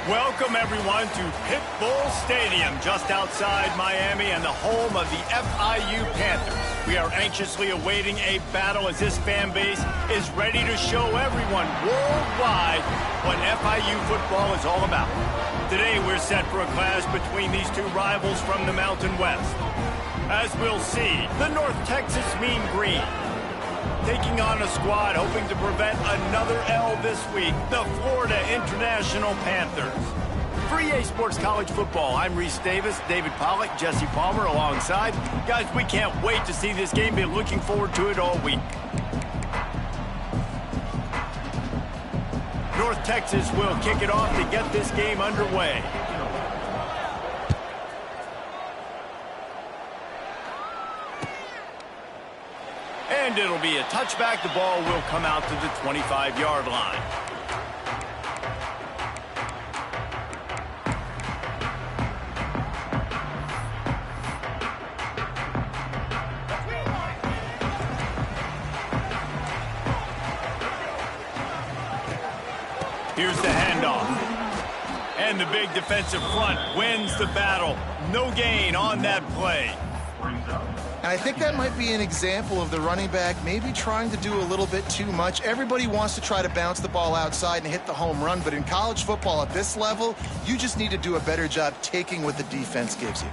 Welcome, everyone, to Pitbull Stadium, just outside Miami and the home of the FIU Panthers. We are anxiously awaiting a battle as this fan base is ready to show everyone worldwide what FIU football is all about. Today, we're set for a clash between these two rivals from the Mountain West. As we'll see, the North Texas Mean Green taking on a squad hoping to prevent another L this week, the Florida International Panthers. For EA Sports College Football, I'm Reese Davis, David Pollack, Jesse Palmer alongside. Guys, we can't wait to see this game. Been looking forward to it all week. North Texas will kick it off to get this game underway. And it'll be a touchback. The ball will come out to the 25-yard line. Here's the handoff. And the big defensive front wins the battle. No gain on that play. And I think that might be an example of the running back maybe trying to do a little bit too much. Everybody wants to try to bounce the ball outside and hit the home run, but in college football at this level, you just need to do a better job taking what the defense gives you.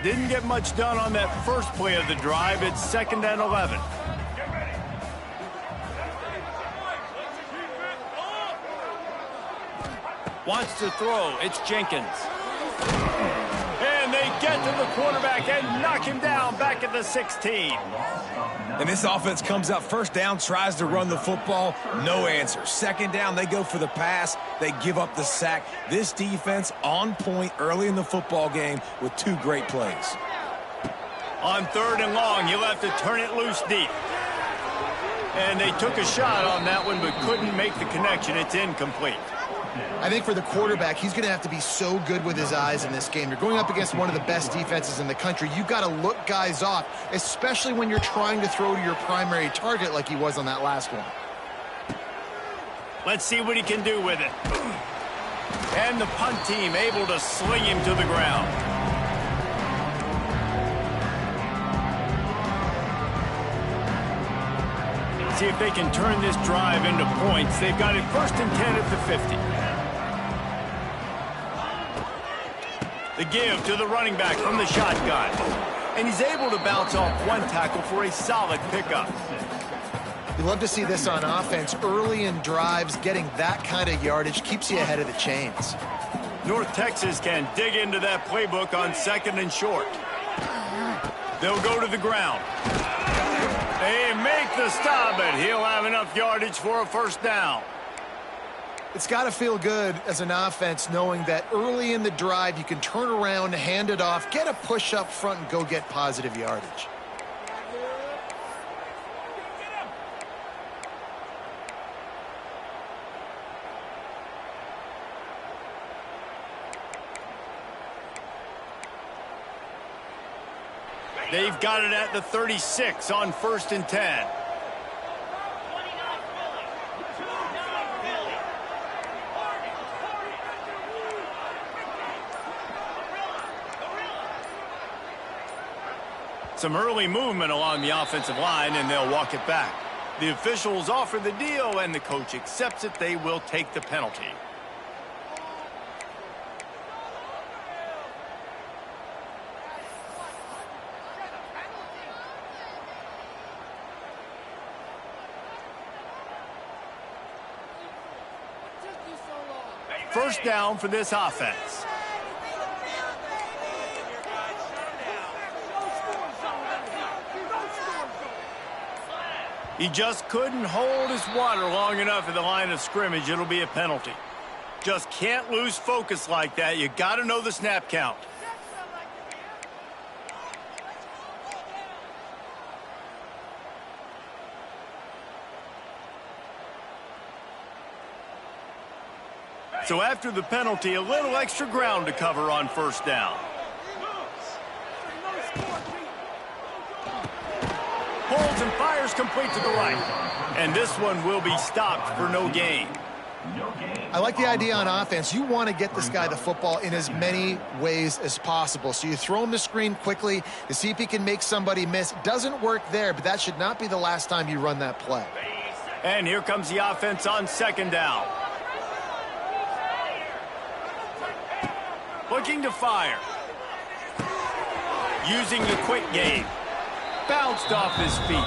Didn't get much done on that first play of the drive. It's 2nd and 11. Wants to throw. It's Jenkins. And they get to the quarterback and knock him down back at the 16. And this offense comes out first down, tries to run the football. No answer. 2nd down, they go for the pass. They give up the sack. This defense on point early in the football game with 2 great plays. On 3rd and long, you'll have to turn it loose deep. And they took a shot on that one but couldn't make the connection. It's incomplete. I think for the quarterback, he's going to have to be so good with his eyes in this game. You're going up against one of the best defenses in the country. You've got to look guys off, especially when you're trying to throw to your primary target like he was on that last one. Let's see what he can do with it. And the punt team able to sling him to the ground. See if they can turn this drive into points. They've got it 1st and 10 at the 50. The give to the running back from the shotgun. And he's able to bounce off one tackle for a solid pickup. You love to see this on offense. Early in drives, getting that kind of yardage keeps you ahead of the chains. North Texas can dig into that playbook on 2nd and short. They'll go to the ground. They make the stop, but he'll have enough yardage for a 1st down. It's got to feel good as an offense knowing that early in the drive you can turn around, hand it off, get a push up front, and go get positive yardage. They've got it at the 36 on 1st and 10. Some early movement along the offensive line, and they'll walk it back. The officials offer the deal, and the coach accepts it. They will take the penalty. First down for this offense. He just couldn't hold his water long enough at the line of scrimmage. It'll be a penalty. Just can't lose focus like that. You got to know the snap count. So after the penalty, a little extra ground to cover on 1st down. pulls and fires complete to the right. And this one will be stopped for no gain. I like the idea on offense. You want to get this guy the football in as many ways as possible. So you throw him the screen quickly to see if he can make somebody miss. Doesn't work there, but that should not be the last time you run that play. And here comes the offense on second down. Looking to fire. Using the quick game. Bounced off his feet.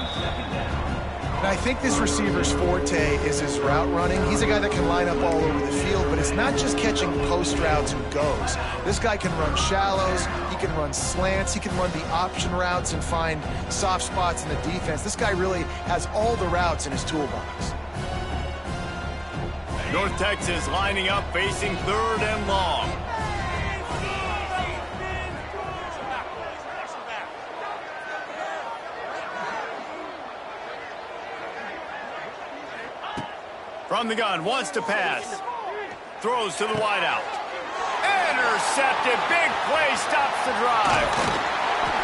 And I think this receiver's forte is his route running. He's a guy that can line up all over the field, but it's not just catching post routes and goes. This guy can run shallows, he can run slants, he can run the option routes and find soft spots in the defense. This guy really has all the routes in his toolbox. North Texas lining up, facing third and long. From the gun, wants to pass. Throws to the wideout. Intercepted. Big play stops the drive.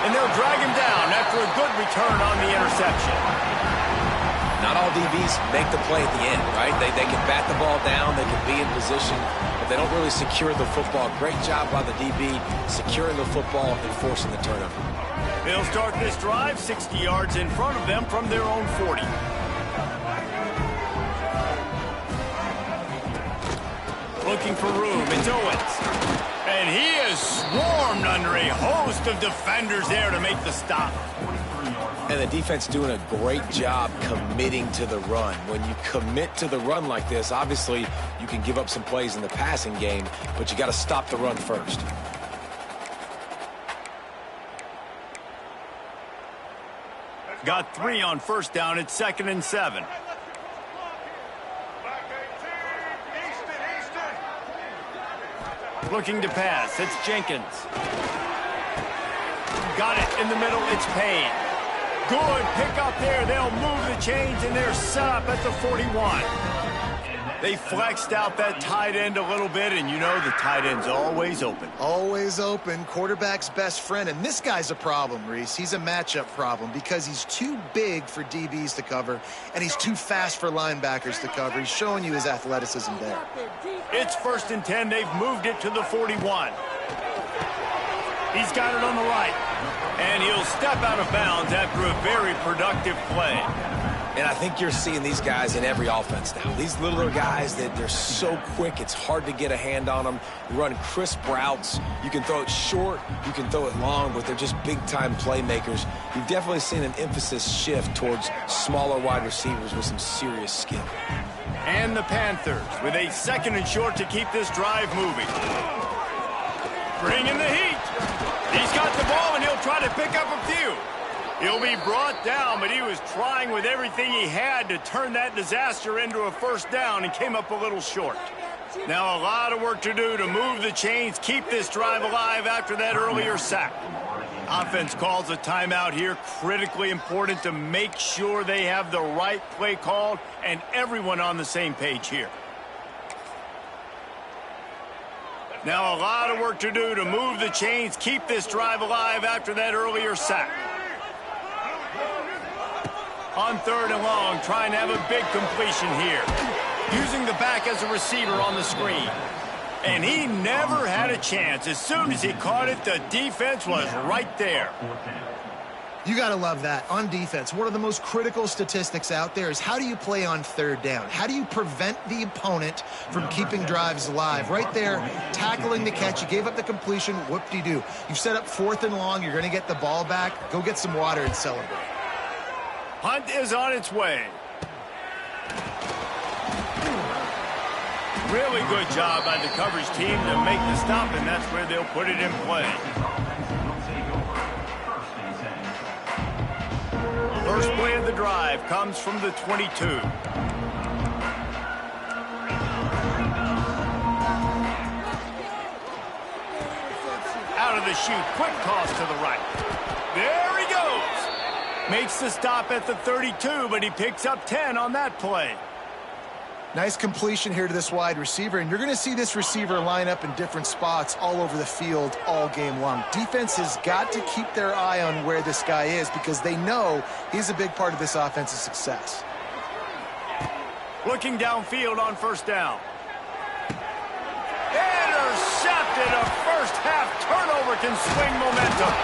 And they'll drag him down after a good return on the interception. Not all DBs make the play at the end, right? They can bat the ball down, they can be in position, but they don't really secure the football. Great job by the DB securing the football and forcing the turnover. They'll start this drive 60 yards in front of them from their own 40. Looking for room, it's Owens. And he is swarmed under a host of defenders there to make the stop. And the defense doing a great job committing to the run. When you commit to the run like this, obviously you can give up some plays in the passing game, but you got to stop the run first. Got 3 on first down. It's 2nd and 7. Looking to pass. It's Jenkins. Got it in the middle. It's Payne. Good pick up there. They'll move the chains, and they're set up at the 41. They flexed out that tight end a little bit, and you know the tight end's always open. Always open. Quarterback's best friend. And this guy's a problem, Reese. He's a matchup problem because he's too big for DBs to cover, and he's too fast for linebackers to cover. He's showing you his athleticism there. It's 1st and 10. They've moved it to the 41. He's got it on the right. And he'll step out of bounds after a very productive play. And I think you're seeing these guys in every offense now. These littler guys, they're so quick, it's hard to get a hand on them. You run crisp routes. You can throw it short, you can throw it long, but they're just big-time playmakers. You've definitely seen an emphasis shift towards smaller wide receivers with some serious skill. And the Panthers with a 2nd and short to keep this drive moving. Bringing the heat. He's got the ball, and he'll try to pick up a few. He'll be brought down, but he was trying with everything he had to turn that disaster into a first down and came up a little short. Now a lot of work to do to move the chains, keep this drive alive after that earlier sack. Offense calls a timeout here, critically important to make sure they have the right play called and everyone on the same page here. Now a lot of work to do to move the chains, keep this drive alive after that earlier sack. On 3rd and long, trying to have a big completion here. Using the back as a receiver on the screen. And he never had a chance. As soon as he caught it, the defense was right there. You got to love that. On defense, one of the most critical statistics out there is how do you play on 3rd down? How do you prevent the opponent from keeping drives alive? Right there, tackling the catch. You gave up the completion. Whoop-de-doo. You've set up 4th and long. You're going to get the ball back. Go get some water and celebrate. Hunt is on its way. Really good job by the coverage team to make the stop, and that's where they'll put it in play. First play of the drive comes from the 22. Out of the chute, quick toss to the right. There he goes. Makes the stop at the 32, but he picks up 10 on that play. Nice completion here to this wide receiver, and you're going to see this receiver line up in different spots all over the field all game long. Defense has got to keep their eye on where this guy is because they know he's a big part of this offense's success. Looking downfield on first down. Intercepted. A first-half turnover can swing momentum.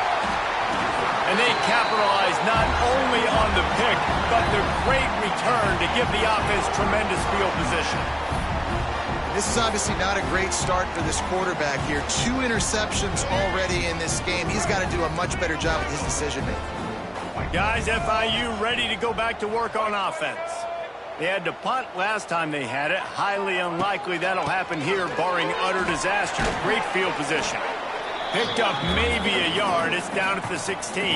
And they capitalize not only on the pick, but the great return to give the offense tremendous field position. This is obviously not a great start for this quarterback here. 2 interceptions already in this game. He's got to do a much better job with his decision-making. Guys, FIU ready to go back to work on offense. They had to punt last time they had it. Highly unlikely that'll happen here, barring utter disaster. Great field position. Picked up maybe a yard. It's down at the 16.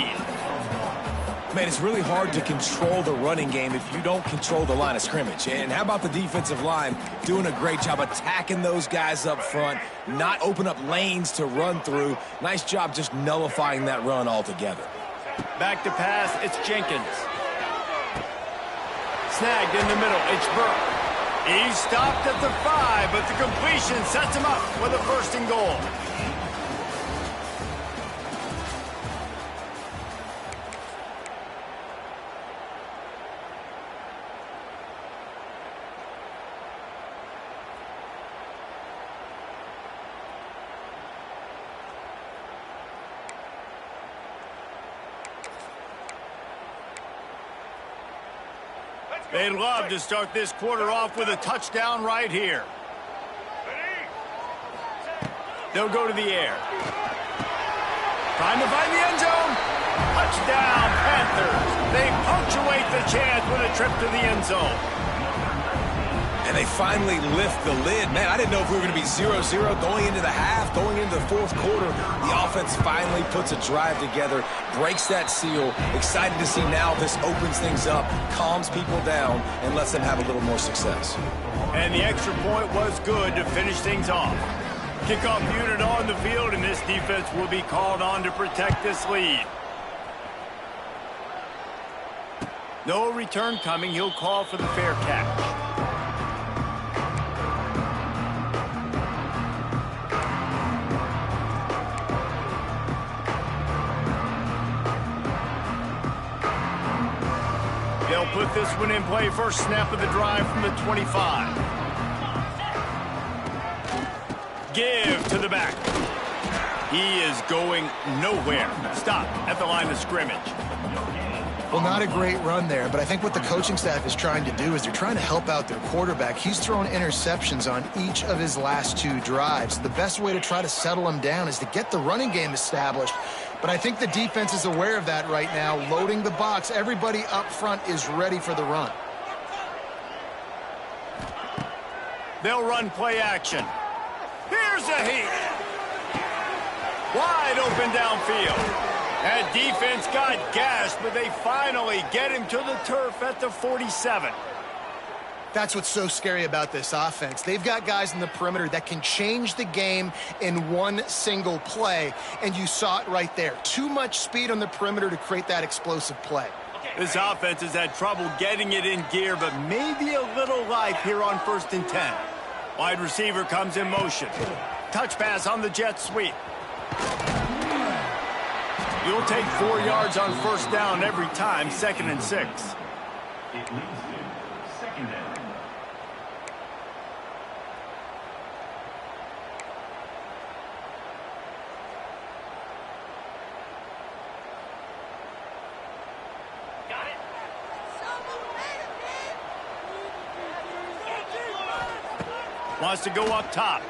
Man, it's really hard to control the running game if you don't control the line of scrimmage. And how about the defensive line doing a great job attacking those guys up front, not open up lanes to run through. Nice job just nullifying that run altogether. Back to pass, it's Jenkins. Snagged in the middle, it's Burke. He's stopped at the 5, but the completion sets him up with a 1st and goal. They'd love to start this quarter off with a touchdown right here. They'll go to the air. Trying to find the end zone. Touchdown, Panthers. They punctuate the chance with a trip to the end zone. And they finally lift the lid. Man, I didn't know if we were going to be 0-0 going into the half, going into the 4th quarter. The offense finally puts a drive together, breaks that seal. Excited to see now this opens things up, calms people down, and lets them have a little more success. And the extra point was good to finish things off. Kickoff unit on the field, and this defense will be called on to protect this lead. No return coming. He'll call for the fair catch. They'll put this one in play. First snap of the drive from the 25. Give to the back. He is going nowhere. Stop at the line of scrimmage. Well, not a great run there, but I think what the coaching staff is trying to do is they're trying to help out their quarterback. He's thrown interceptions on each of his last 2 drives. The best way to try to settle him down is to get the running game established. But I think the defense is aware of that right now, loading the box. Everybody up front is ready for the run. They'll run play action. Here's a heat. Wide open downfield. That defense got gashed, but they finally get him to the turf at the 47. That's what's so scary about this offense. They've got guys in the perimeter that can change the game in one single play, and you saw it right there. Too much speed on the perimeter to create that explosive play. This offense has had trouble getting it in gear, but maybe a little life here on 1st and 10. Wide receiver comes in motion. Touch pass on the jet sweep. You'll take 4 yards on 1st down every time, 2nd and 6. It leads to 2nd down. Wants to go up top.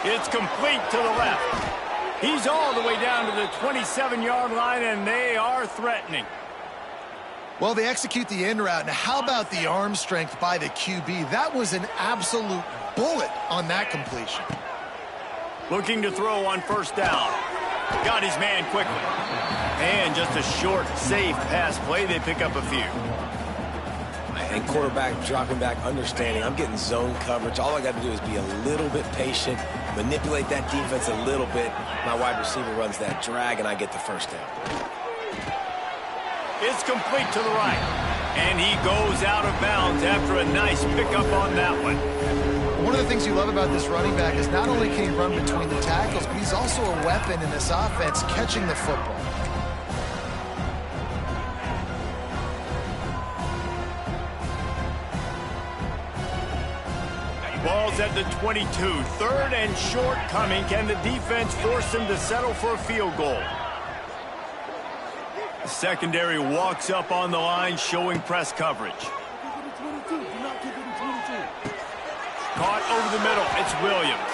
It's complete to the left. He's all the way down to the 27-yard line, and they are threatening. Well, they execute the in route. Now, how about the arm strength by the QB? That was an absolute bullet on that completion. Looking to throw on 1st down. Got his man quickly. And just a short, safe pass play. They pick up a few. And quarterback dropping back, understanding I'm getting zone coverage. All I got to do is be a little bit patient, manipulate that defense a little bit. My wide receiver runs that drag, and I get the 1st down. It's complete to the right. And he goes out of bounds after a nice pickup on that one. One of the things you love about this running back is not only can he run between the tackles, but he's also a weapon in this offense catching the football. Ball's at the 22. Third and short coming. Can the defense force him to settle for a field goal? The secondary walks up on the line, showing press coverage. Caught over the middle. It's Williams.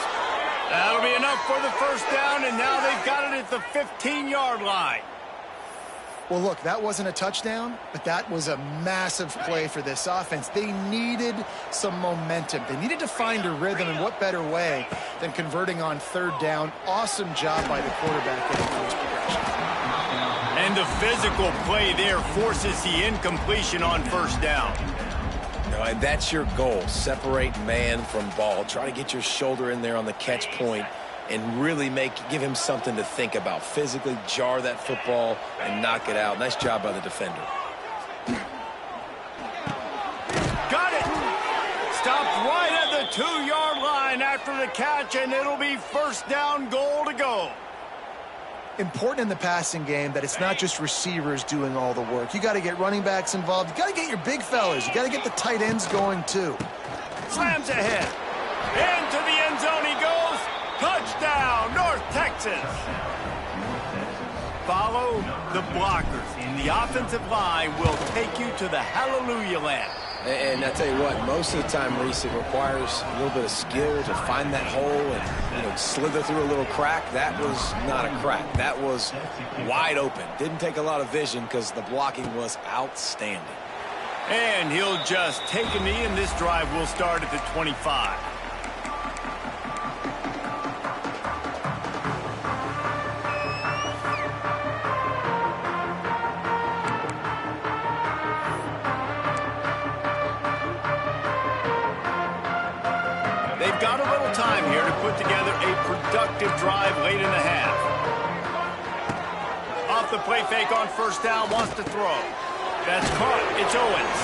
That'll be enough for the first down, and now they've got it at the 15-yard line. Well, look, that wasn't a touchdown, but that was a massive play for this offense. They needed some momentum. They needed to find a rhythm, and what better way than converting on third down. Awesome job by the quarterback getting first progression. And the physical play there forces the incompletion on first down. And that's your goal. Separate man from ball. Try to get your shoulder in there on the catch point and really give him something to think about. Physically jar that football and knock it out. Nice job by the defender. Got it! Stopped right at the 2-yard line after the catch, and it'll be first down, goal to go. Important in the passing game that it's not just receivers doing all the work. You got to get running backs involved. You got to get your big fellas. You got to get the tight ends going too. Slams ahead. Into the end zone he goes. Touchdown, North Texas. Follow the blockers. The offensive line will take you to the hallelujah land. And I tell you what, most of the time, Reese, it requires a little bit of skill to find that hole and slither through a little crack. That was not a crack. That was wide open. Didn't take a lot of vision because the blocking was outstanding. And he'll just take a knee, and this drive will start at the 25. They've got a little time here to put together a productive drive late in the half. Off the play fake on first down, wants to throw. That's caught. It's Owens.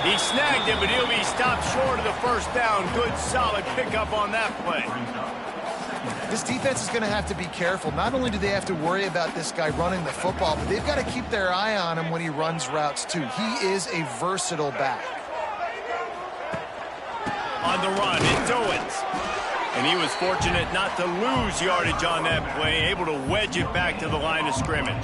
He snagged him, but he'll be stopped short of the first down. Good, solid pickup on that play. This defense is going to have to be careful. Not only do they have to worry about this guy running the football, but they've got to keep their eye on him when he runs routes too. He is a versatile back. On the run, it's Owens. And he was fortunate not to lose yardage on that play, able to wedge it back to the line of scrimmage.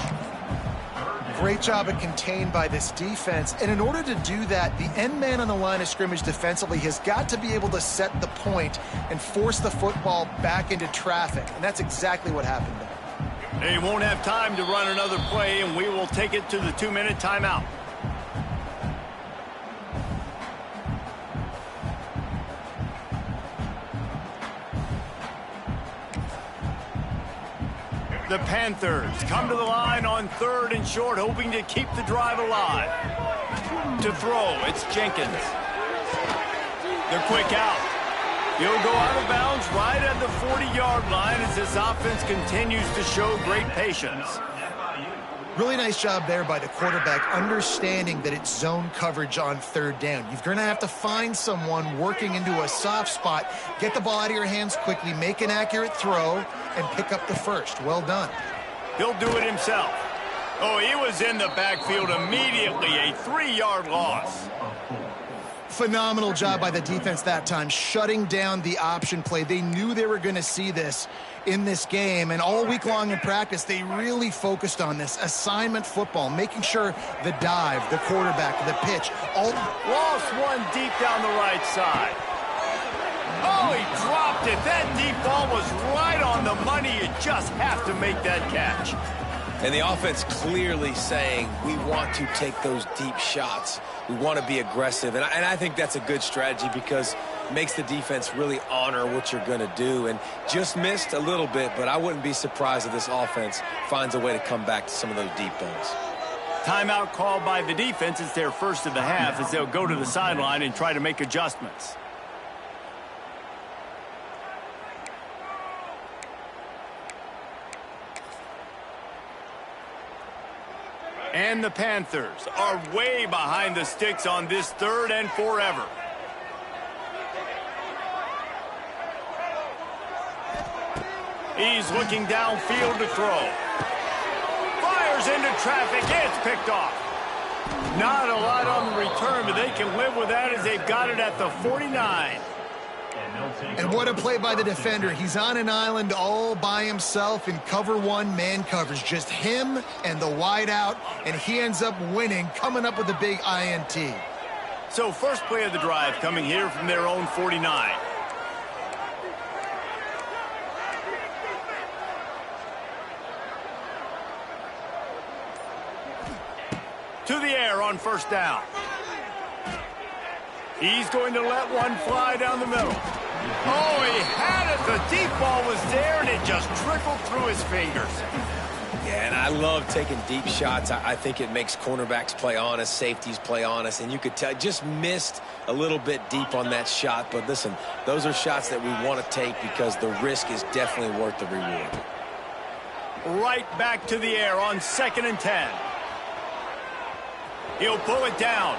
Great job of contained by this defense. And in order to do that, the end man on the line of scrimmage defensively has got to be able to set the point and force the football back into traffic. And that's exactly what happened there. They won't have time to run another play, and we will take it to the 2-minute timeout. The Panthers come to the line on third and short, hoping to keep the drive alive. To throw, it's Jenkins. They're quick out. He'll go out of bounds right at the 40-yard line as this offense continues to show great patience. Really nice job there by the quarterback, understanding that it's zone coverage on third down. You're going to have to find someone working into a soft spot, get the ball out of your hands quickly, make an accurate throw, and pick up the first. Well done. He'll do it himself. Oh, he was in the backfield immediately, a 3-yard loss. Phenomenal job by the defense that time, shutting down the option play. They knew they were going to see this in this game, and all week long in practice, they really focused on this assignment football, making sure the dive, the quarterback, the pitch, all... Lost one deep down the right side. Oh, he dropped it. That deep ball was right on the money. You just have to make that catch. And the offense clearly saying, we want to take those deep shots. We want to be aggressive. And I think that's a good strategy because it makes the defense really honor what you're going to do. And just missed a little bit, but I wouldn't be surprised if this offense finds a way to come back to some of those deep balls. Timeout called by the defense. It's their first of the half as they'll go to the sideline and try to make adjustments. And the Panthers are way behind the sticks on this 3rd and forever. He's looking downfield to throw. Fires into traffic. It's picked off. Not a lot on the return, but they can live with that as they've got it at the 49. And what a play by the defender. He's on an island all by himself in cover 1 man coverage. Just him and the wide out, and he ends up winning, coming up with a big INT. So first play of the drive coming here from their own 49. To the air on 1st down. He's going to let one fly down the middle. Oh, he had it. The deep ball was there, and it just trickled through his fingers. Yeah, and I love taking deep shots. I think it makes cornerbacks play honest, safeties play honest, and you could tell just missed a little bit deep on that shot. But listen, those are shots that we want to take because the risk is definitely worth the reward. Right back to the air on 2nd and 10. He'll pull it down.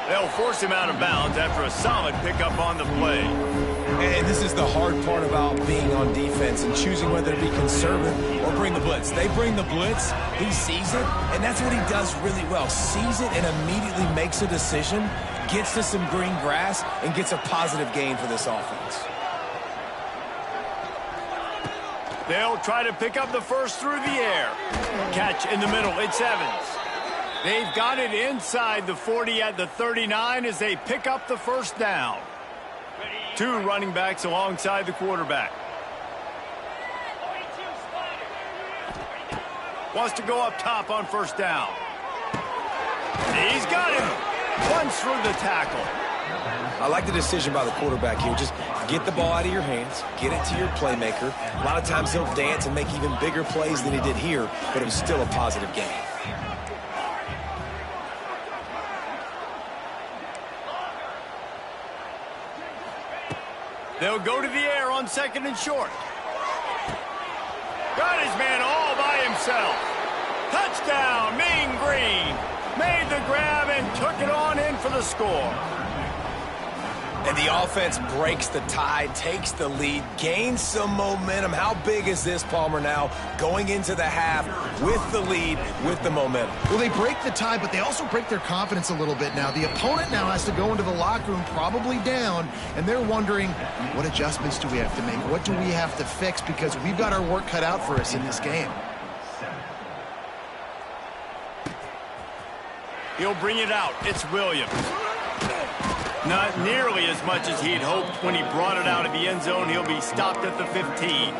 They'll force him out of bounds after a solid pickup on the play. And this is the hard part about being on defense and choosing whether to be conservative or bring the blitz. They bring the blitz, he sees it, and that's what he does really well. Sees it and immediately makes a decision, gets to some green grass, and gets a positive gain for this offense. They'll try to pick up the first through the air. Catch in the middle. It's Evans. They've got it inside the 40 at the 39 as they pick up the 1st down. 2 running backs alongside the quarterback. Wants to go up top on 1st down. He's got him. Runs through the tackle. I like the decision by the quarterback here. Just get the ball out of your hands, get it to your playmaker. A lot of times he'll dance and make even bigger plays than he did here, but it was still a positive game. They'll go to the air on 2nd and short. Got his man all by himself. Touchdown, Mean Green. Made the grab and took it on in for the score. And the offense breaks the tie, takes the lead, gains some momentum. How big is this, Palmer, now going into the half with the lead, with the momentum? Well, they break the tie, but they also break their confidence a little bit now. The opponent now has to go into the locker room probably down, and they're wondering, what adjustments do we have to make? What do we have to fix? Because we've got our work cut out for us in this game. He'll bring it out. It's Williams. Not nearly as much as he'd hoped when he brought it out of the end zone. He'll be stopped at the 15.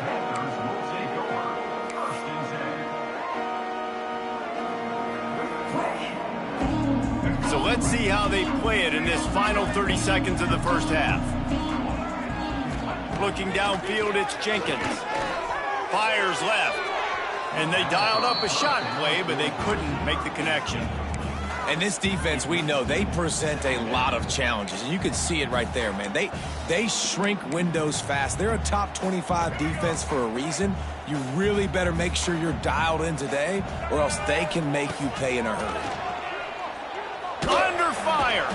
So let's see how they play it in this final 30 seconds of the 1st half. Looking downfield, it's Jenkins. Fires left. And they dialed up a shot play, but they couldn't make the connection. And this defense, we know, they present a lot of challenges. And you can see it right there, man. They shrink windows fast. They're a top 25 defense for a reason. You really better make sure you're dialed in today, or else they can make you pay in a hurry. Under fire.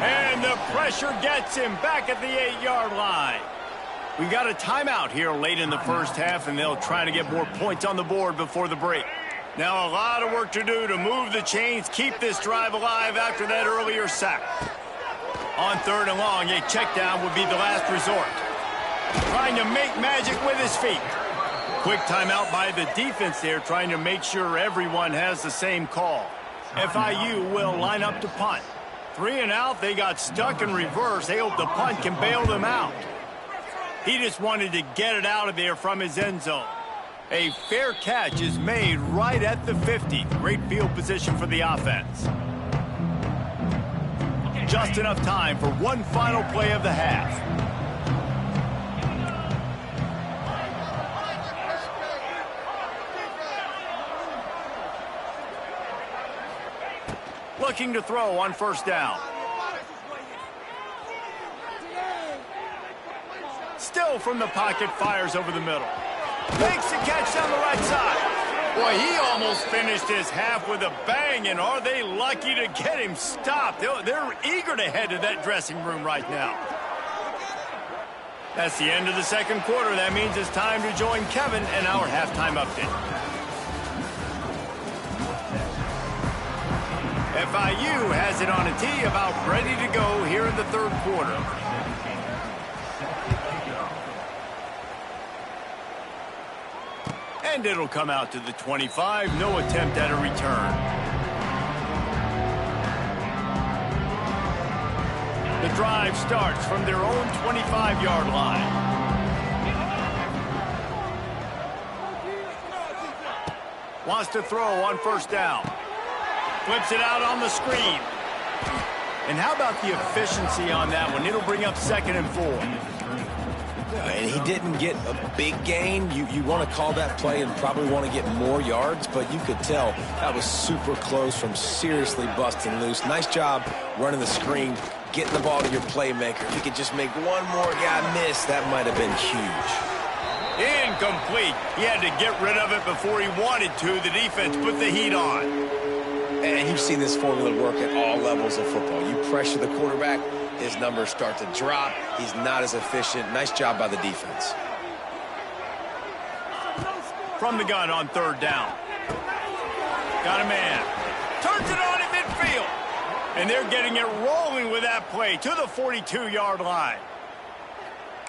And the pressure gets him back at the 8-yard line. We got a timeout here late in the 1st half, and they'll try to get more points on the board before the break. Now a lot of work to do to move the chains, keep this drive alive after that earlier sack. On 3rd and long, a check down would be the last resort. Trying to make magic with his feet. Quick timeout by the defense there, trying to make sure everyone has the same call. FIU will line up to punt. 3 and out, they got stuck in reverse. They hope the punt can bail them out. He just wanted to get it out of there from his end zone. A fair catch is made right at the 50. Great field position for the offense. Just enough time for one final play of the half. Looking to throw on 1st down. Still from the pocket, fires over the middle. Makes the catch down the right side. Boy, he almost finished his half with a bang, and are they lucky to get him stopped? They're eager to head to that dressing room right now. That's the end of the second quarter. That means it's time to join Kevin and our halftime update. FIU has it on a tee, about ready to go here in the third quarter. And it'll come out to the 25. No attempt at a return. The drive starts from their own 25-yard line. Wants to throw on first down. Flips it out on the screen. And how about the efficiency on that one? It'll bring up 2nd and 4. And he didn't get a big gain. You want to call that play and probably want to get more yards, but you could tell that was super close from seriously busting loose. Nice job running the screen, getting the ball to your playmaker. If he could just make one more guy miss, that might have been huge. Incomplete. He had to get rid of it before he wanted to. The defense put the heat on. And you've seen this formula work at all levels of football. You pressure the quarterback, his numbers start to drop. He's not as efficient. Nice job by the defense. From the gun on third down. Got a man. Turns it on in midfield. And they're getting it rolling with that play to the 42-yard line.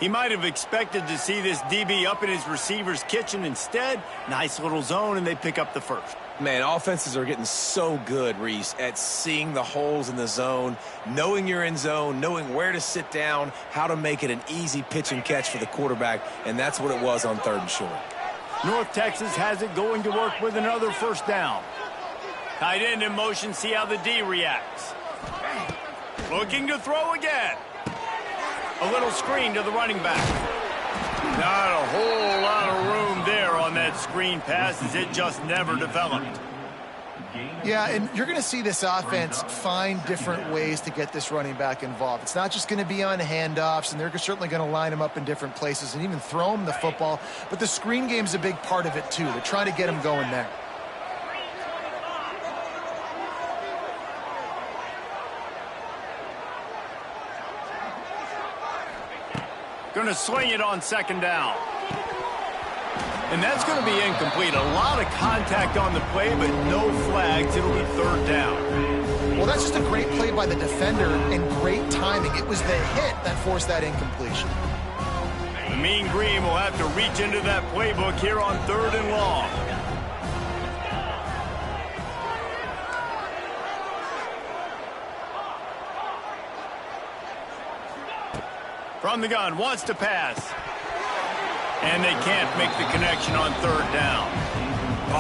He might have expected to see this DB up in his receiver's kitchen. Instead, nice little zone, and they pick up the first. Man, offenses are getting so good, Reese, at seeing the holes in the zone, knowing you're in zone, knowing where to sit down, how to make it an easy pitch and catch for the quarterback, and that's what it was on 3rd and short. North Texas has it going to work with another first down. Tight end in motion, see how the D reacts. Looking to throw again. A little screen to the running back. Not a whole lot of room there on that screen pass, as it just never developed. Yeah, and you're going to see this offense find different ways to get this running back involved. It's not just going to be on handoffs, and they're certainly going to line him up in different places and even throw him the football. But the screen game's a big part of it, too. They're trying to get him going there. Going to sling it on 2nd down. And that's going to be incomplete. A lot of contact on the play, but no flags. It'll be 3rd down. Well, that's just a great play by the defender and great timing. It was the hit that forced that incompletion. The Mean Green will have to reach into that playbook here on 3rd and long. From the gun, wants to pass. And they can't make the connection on 3rd down.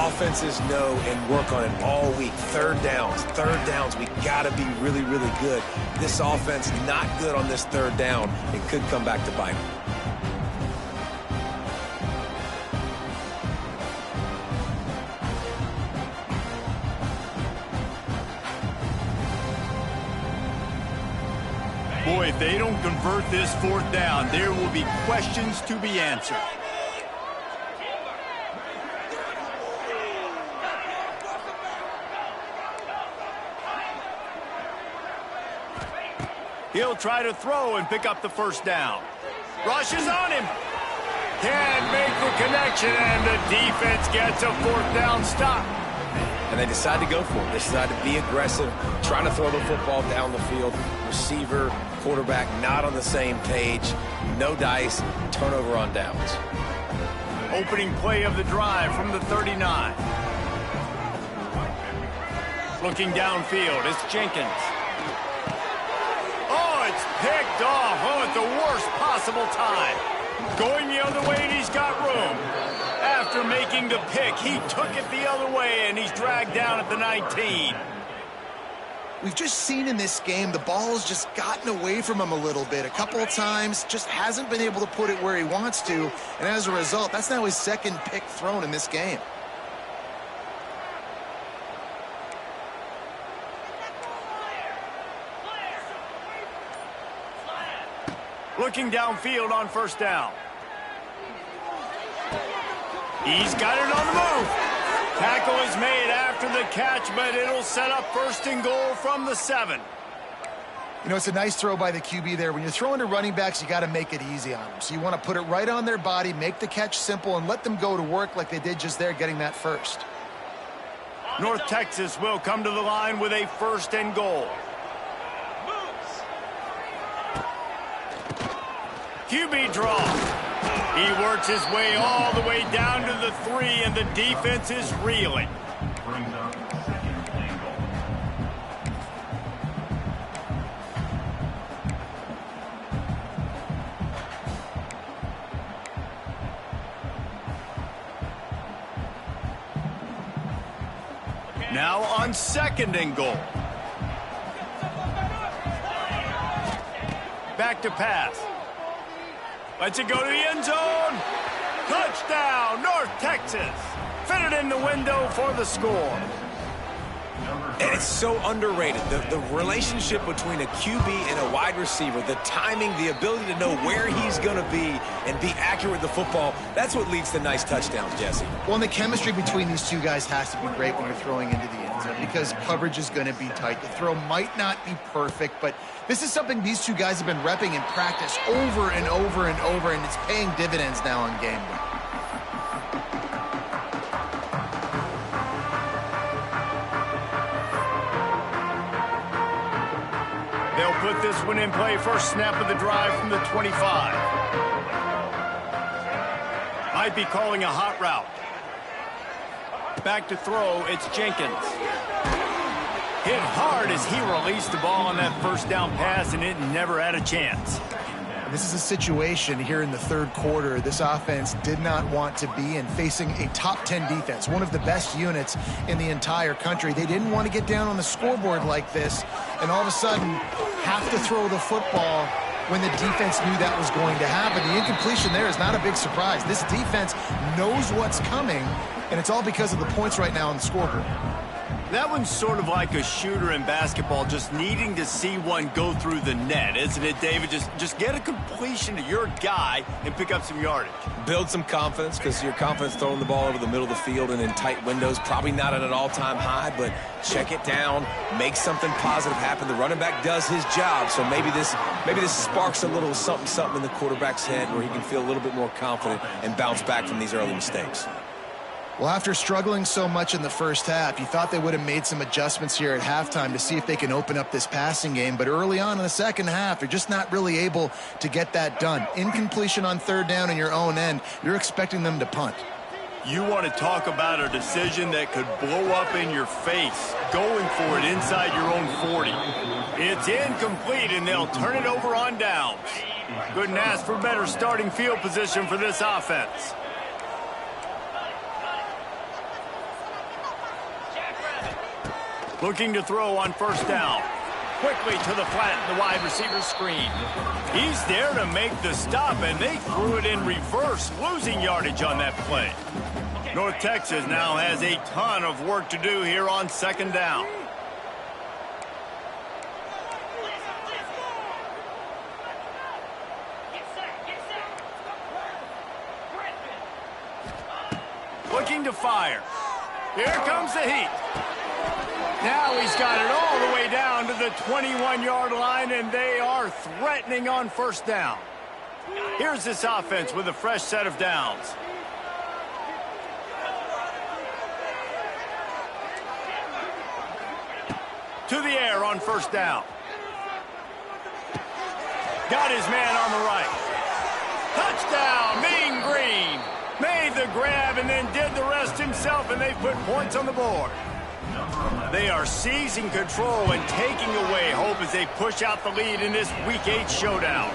Offenses know and work on it all week. 3rd downs, we got to be really, really good. This offense not good on this 3rd down. It could come back to bite them. Boy, if they don't convert this 4th down, there will be questions to be answered. He'll try to throw and pick up the first down. Rushes on him. Can't make the connection, and the defense gets a 4th down stop. And they decide to go for it. They decide to be aggressive, trying to throw the football down the field. Receiver, quarterback not on the same page. No dice, turnover on downs. Opening play of the drive from the 39. Looking downfield, it's Jenkins. Oh, it's picked off. Oh, at the worst possible time. Going the other way, and he's got room. After making the pick, he took it the other way, and he's dragged down at the 19. We've just seen in this game the ball has just gotten away from him a little bit. A couple of times, just hasn't been able to put it where he wants to. And as a result, that's now his 2nd pick thrown in this game. Looking downfield on first down. He's got it on the move. Tackle is made after the catch, but it'll set up 1st and goal from the 7. You know, it's a nice throw by the QB there. When you're throwing to running backs, you got to make it easy on them. So you want to put it right on their body, make the catch simple, and let them go to work like they did just there, getting that first. North Texas will come to the line with a 1st and goal. QB draw. He works his way all the way down to the 3, and the defense is reeling. Brings up 2nd and goal. Now on 2nd and goal. Back to pass. Lets it go to the end zone. Touchdown, North Texas. Fitted in the window for the score. And it's so underrated. The relationship between a QB and a wide receiver, the timing, the ability to know where he's going to be and be accurate with the football, that's what leads to nice touchdowns, Jesse. Well, and the chemistry between these two guys has to be great when you're throwing into the end zone because coverage is going to be tight. The throw might not be perfect, but this is something these two guys have been repping in practice over and over and over, and it's paying dividends now on game day. They'll put this one in play. First snap of the drive from the 25. Might be calling a hot route. Back to throw, it's Jenkins. Hit hard as he released the ball on that 1st down pass, and it never had a chance. This is a situation here in the 3rd quarter this offense did not want to be in, facing a top 10 defense, one of the best units in the entire country. They didn't want to get down on the scoreboard like this and all of a sudden have to throw the football when the defense knew that was going to happen. The incompletion there is not a big surprise. This defense knows what's coming, and it's all because of the points right now on the scoreboard. That one's sort of like a shooter in basketball, just needing to see one go through the net, isn't it, David? Just get a completion to your guy and pick up some yardage. Build some confidence because your confidence throwing the ball over the middle of the field and in tight windows, probably not at an all-time high, but check it down, make something positive happen. The running back does his job, so maybe this sparks a little something in the quarterback's head where he can feel a little bit more confident and bounce back from these early mistakes. Well, after struggling so much in the 1st half, you thought they would have made some adjustments here at halftime to see if they can open up this passing game. But early on in the 2nd half, they're just not really able to get that done. Incompletion on 3rd down in your own end, you're expecting them to punt. You want to talk about a decision that could blow up in your face, going for it inside your own 40. It's incomplete, and they'll turn it over on downs. Couldn't ask for better starting field position for this offense. Looking to throw on 1st down. Quickly to the flat, the wide receiver screen. He's there to make the stop, and they threw it in reverse, losing yardage on that play. North Texas now has a ton of work to do here on 2nd down. Looking to fire. Here comes the heat. Now he's got it all the way down to the 21-yard line, and they are threatening on 1st down. Here's this offense with a fresh set of downs. To the air on 1st down. Got his man on the right. Touchdown, Mean Green. Made the grab and then did the rest himself, and they put points on the board. They are seizing control and taking away hope as they push out the lead in this Week 8 showdown.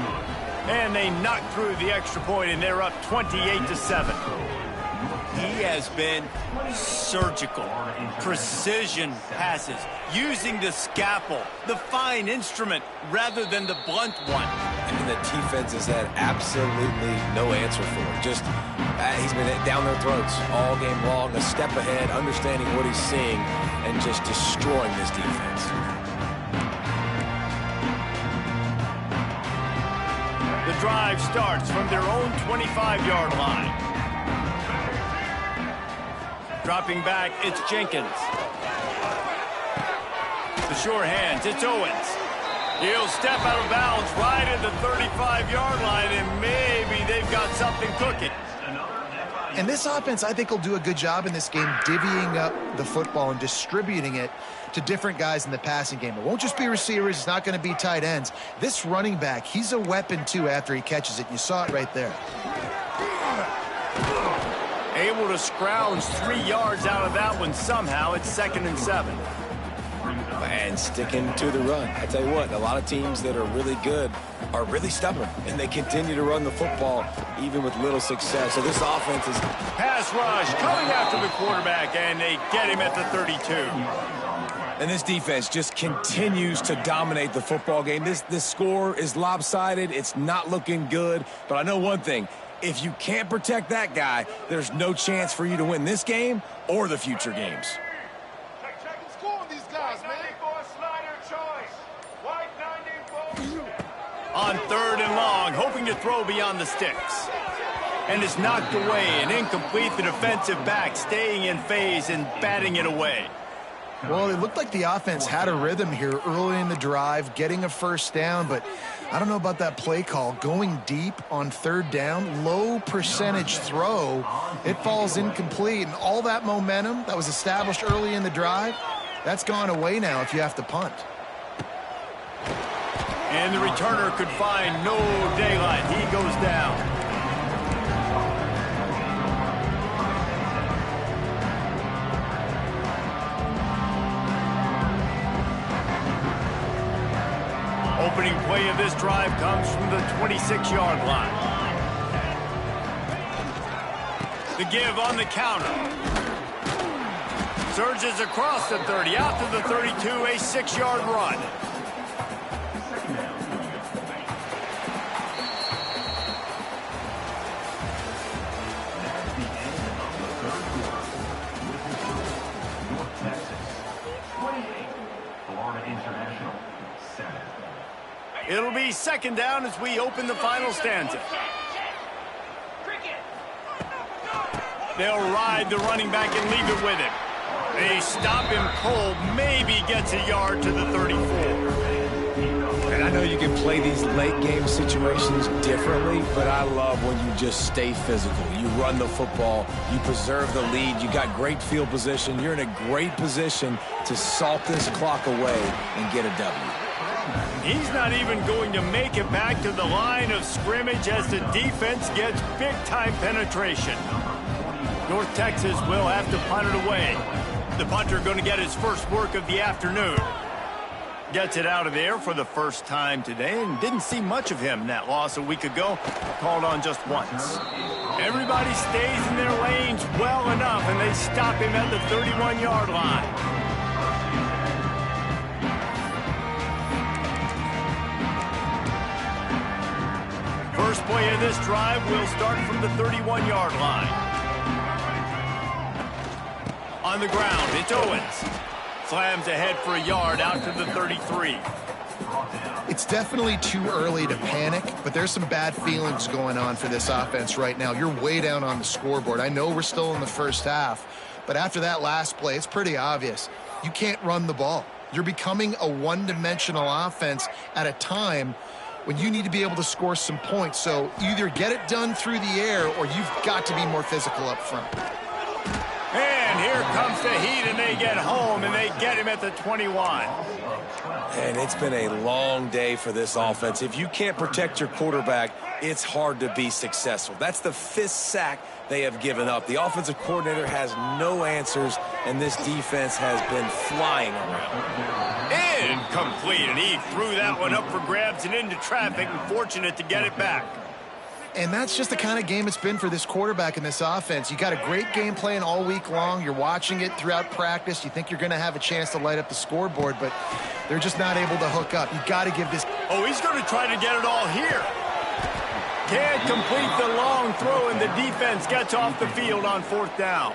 And they knock through the extra point, and they're up 28-7. He has been surgical, precision passes, using the scalpel, the fine instrument, rather than the blunt one. And the defense has had absolutely no answer for it. Just, he's been down their throats all game long, a step ahead, understanding what he's seeing, and just destroying this defense. The drive starts from their own 25-yard line. Dropping back, it's Jenkins. The sure hands, it's Owens. He'll step out of bounds right at the 35-yard line, and maybe they've got something cooking. And this offense, I think, will do a good job in this game divvying up the football and distributing it to different guys in the passing game. It won't just be receivers. It's not going to be tight ends. This running back, he's a weapon, too, after he catches it. You saw it right there. Able to scrounge 3 yards out of that one somehow. It's 2nd and 7. And sticking to the run. I tell you what, a lot of teams that are really good are really stubborn, and they continue to run the football even with little success. So this offense is... Pass rush coming after the quarterback, and they get him at the 32. And this defense just continues to dominate the football game. This score is lopsided. It's not looking good. But I know one thing. If you can't protect that guy, there's no chance for you to win this game or the future games. On 3rd and long, hoping to throw beyond the sticks. And it's knocked away and incomplete. The defensive back staying in phase and batting it away. Well, it looked like the offense had a rhythm here early in the drive, getting a first down, but I don't know about that play call. Going deep on 3rd down, low percentage throw, it falls incomplete, and all that momentum that was established early in the drive, that's gone away now if you have to punt. And the returner could find no daylight. He goes down. Opening play of this drive comes from the 26-yard line. The give on the counter. Surges across the 30, out to the 32, a 6-yard run. It'll be 2nd down as we open the final stanza. They'll ride the running back and leave it with him. They stop him cold, maybe gets a yard to the 34. And I know you can play these late game situations differently, but I love when you just stay physical. You run the football, you preserve the lead, you got great field position, you're in a great position to salt this clock away and get a W. He's not even going to make it back to the line of scrimmage as the defense gets big-time penetration. North Texas will have to punt it away. The punter going to get his first work of the afternoon. Gets it out of there for the first time today and didn't see much of him in that loss a week ago. Called on just once. Everybody stays in their lanes well enough, and they stop him at the 31-yard line. First play of this drive will start from the 31-yard line. On the ground, it's Owens. Slams ahead for a yard out to the 33. It's definitely too early to panic, but there's some bad feelings going on for this offense right now. You're way down on the scoreboard. I know we're still in the first half, but after that last play, it's pretty obvious. You can't run the ball. You're becoming a one-dimensional offense at a time when you need to be able to score some points. So either get it done through the air or you've got to be more physical up front. And here comes the heat, and they get home, and they get him at the 21. And it's been a long day for this offense. If you can't protect your quarterback, it's hard to be successful. That's the 5th sack they have given up. The offensive coordinator has no answers, and this defense has been flying around. Incomplete, and he threw that one up for grabs and into traffic, and fortunate to get it back. And that's just the kind of game it's been for this quarterback in this offense. You got a great game plan all week long. You're watching it throughout practice. You think you're going to have a chance to light up the scoreboard, but they're just not able to hook up. You got to give this. Oh, he's going to try to get it all here. Can't complete the long throw, and the defense gets off the field on 4th down.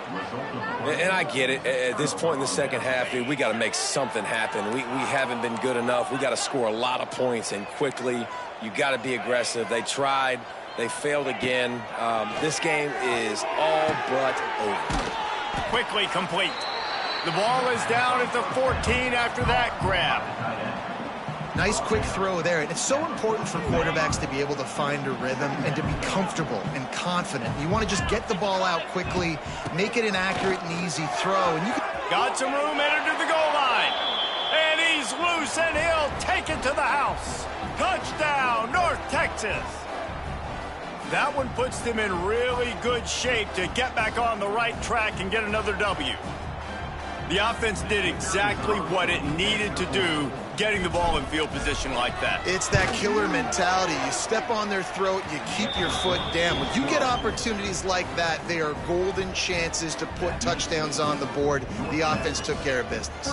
And I get it. At this point in the second half, dude, we got to make something happen. We haven't been good enough. We got to score a lot of points and quickly. You got to be aggressive. They tried. They failed again. This game is all but over. Quickly complete. The ball is down at the 14 after that grab. Nice quick throw there. And it's so important for quarterbacks to be able to find a rhythm and to be comfortable and confident. You want to just get the ball out quickly, make it an accurate and easy throw. And you can... Got some room, entered to the goal line. And he's loose, and he'll take it to the house. Touchdown, North Texas. That one puts them in really good shape to get back on the right track and get another W. The offense did exactly what it needed to do, getting the ball in field position like that. It's that killer mentality. You step on their throat, you keep your foot down. When you get opportunities like that, they are golden chances to put touchdowns on the board. The offense took care of business.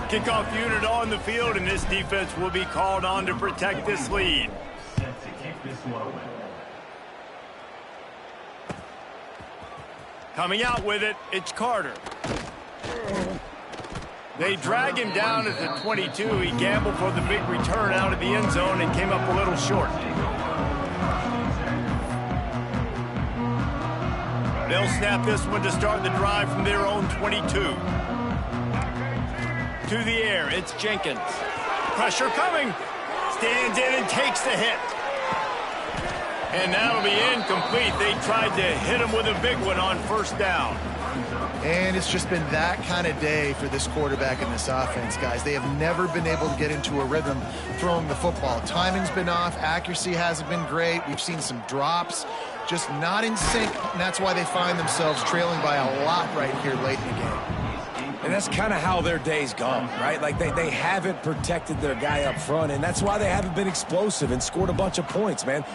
Kickoff unit on the field, and this defense will be called on to protect this lead. Set to kick this one away. Coming out with it, it's Carter. They drag him down at the 22. He gambled for the big return out of the end zone and came up a little short. They'll snap this one to start the drive from their own 22. To the air, it's Jenkins. Pressure coming. Stands in and takes the hit. And that'll be incomplete. They tried to hit him with a big one on first down. And it's just been that kind of day for this quarterback and this offense, guys. They have never been able to get into a rhythm throwing the football. Timing's been off. Accuracy hasn't been great. We've seen some drops, just not in sync. And that's why they find themselves trailing by a lot right here late in the game. And that's kind of how their day's gone, right? Like they haven't protected their guy up front, and that's why they haven't been explosive and scored a bunch of points, man.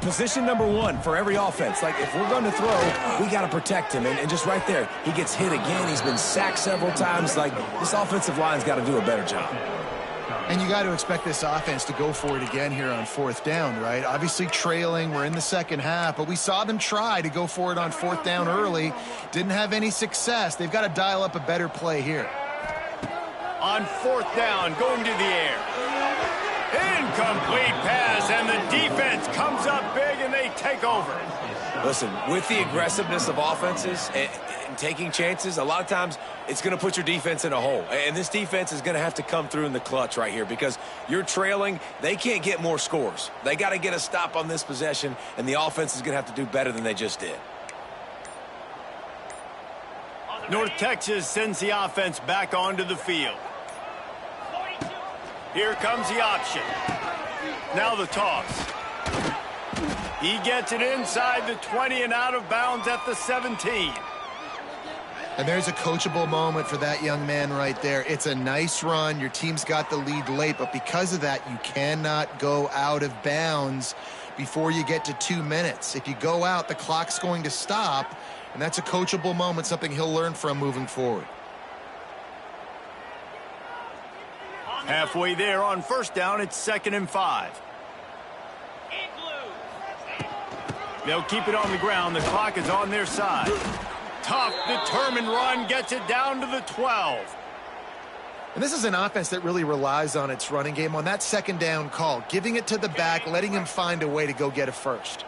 Position number one for every offense. Like, if we're going to throw, we got to protect him. And just right there, he gets hit again. He's been sacked several times. Like, this offensive line's got to do a better job. And you got to expect this offense to go for it again here on fourth down, right? Obviously trailing, we're in the second half, but we saw them try to go for it on fourth down early. Didn't have any success. They've got to dial up a better play here. On fourth down, going to the air. Incomplete pass, and the defense comes up big, and they take over. Listen, with the aggressiveness of offenses and taking chances, a lot of times it's going to put your defense in a hole. And this defense is going to have to come through in the clutch right here because you're trailing. They can't get more scores. They got to get a stop on this possession, and the offense is going to have to do better than they just did. North Texas sends the offense back onto the field. Here comes the option. Now the toss. He gets it inside the 20 and out of bounds at the 17. And there's a coachable moment for that young man right there. It's a nice run. Your team's got the lead late, but because of that, you cannot go out of bounds before you get to 2 minutes. If you go out, the clock's going to stop, and that's a coachable moment, something he'll learn from moving forward. Halfway there on first down, it's 2nd and 5. They'll keep it on the ground. The clock is on their side. Tough, determined run gets it down to the 12. And this is an offense that really relies on its running game on that second down call, giving it to the back, letting him find a way to go get a first.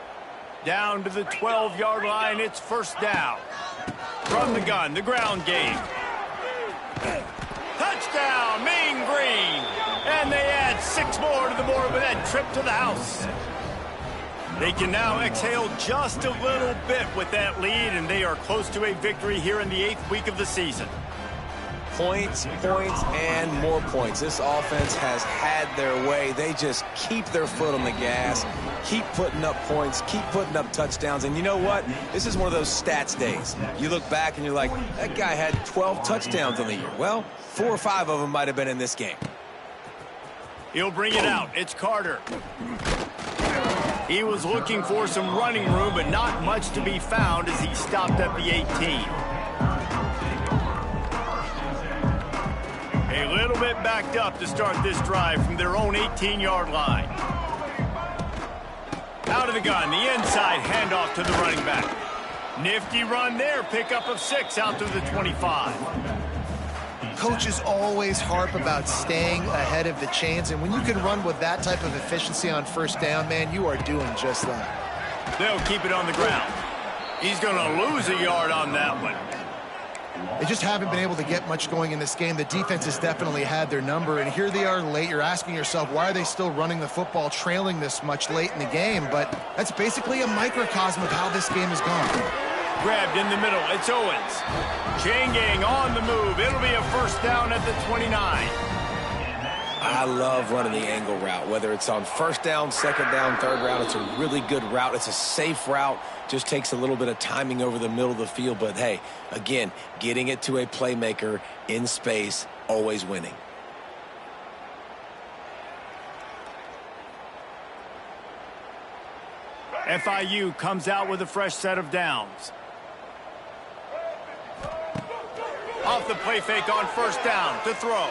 Down to the 12-yard line, it's first down. From the gun, the ground game. Touchdown, Mean Green. And they add 6 more to the board with that trip to the house. They can now exhale just a little bit with that lead, and they are close to a victory here in the 8th week of the season. Points, points, and more points. This offense has had their way. They just keep their foot on the gas, keep putting up points, keep putting up touchdowns. And you know what? This is one of those stats days. You look back and you're like, that guy had 12 touchdowns on the year. Well, 4 or 5 of them might have been in this game. He'll bring it out. It's Carter. He was looking for some running room, but not much to be found as he stopped at the 18. A little bit backed up to start this drive from their own 18-yard line. Out of the gun, the inside handoff to the running back. Nifty run there, pickup of 6 out to the 25. Coaches always harp about staying ahead of the chains, and when you can run with that type of efficiency on first down, man, you are doing just that. They'll keep it on the ground. He's going to lose a yard on that one. They just haven't been able to get much going in this game. The defense has definitely had their number, and here they are late. You're asking yourself, why are they still running the football, trailing this much late in the game? But that's basically a microcosm of how this game has gone. Grabbed in the middle. It's Owens. Chain gang on the move. It'll be a first down at the 29. I love running the angle route, whether it's on first down, second down, third round. It's a really good route. It's a safe route. Just takes a little bit of timing over the middle of the field. But, hey, again, getting it to a playmaker in space, always winning. FIU comes out with a fresh set of downs. Off the play fake on first down to throw.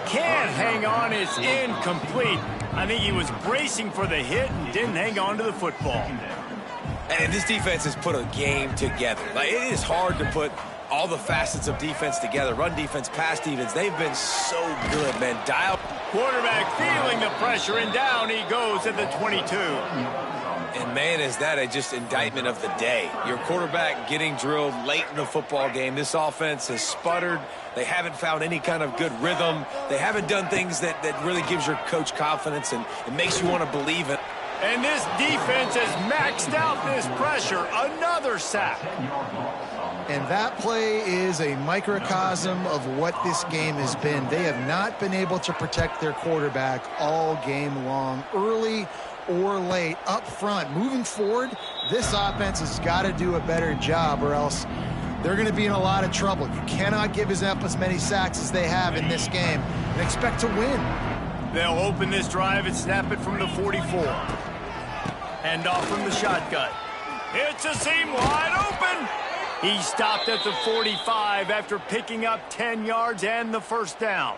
Can't hang on, it's incomplete. I think he was bracing for the hit and didn't hang on to the football. And this defense has put a game together. Like, it is hard to put all the facets of defense together. Run defense, pass defense, they've been so good, man. Dial. Quarterback feeling the pressure, and down he goes at the 22. And, man, is that a just indictment of the day. Your quarterback getting drilled late in the football game. This offense has sputtered. They haven't found any kind of good rhythm. They haven't done things that really gives your coach confidence and it makes you want to believe it. And this defense has maxed out this pressure. Another sack. And that play is a microcosm of what this game has been. They have not been able to protect their quarterback all game long, early or late, up front. Moving forward, this offense has got to do a better job or else they're going to be in a lot of trouble. You cannot give up as many sacks as they have in this game and expect to win. They'll open this drive and snap it from the 44. Hand off from the shotgun. It's a seam wide open. He stopped at the 45 after picking up 10 yards and the first down.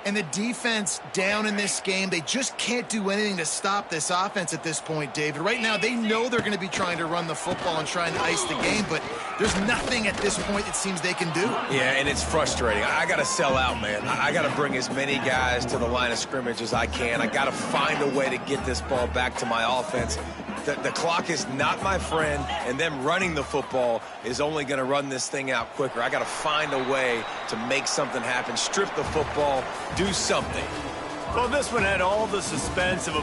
And the defense down in this game, they just can't do anything to stop this offense at this point, David. Right now, they know they're going to be trying to run the football and trying to ice the game, but there's nothing at this point it seems they can do. Yeah, and it's frustrating. I got to sell out, man. I got to bring as many guys to the line of scrimmage as I can. I got to find a way to get this ball back to my offense. The clock is not my friend, and them running the football is only going to run this thing out quicker. I got to find a way to make something happen, strip the football, do something. Well, this one had all the suspense of a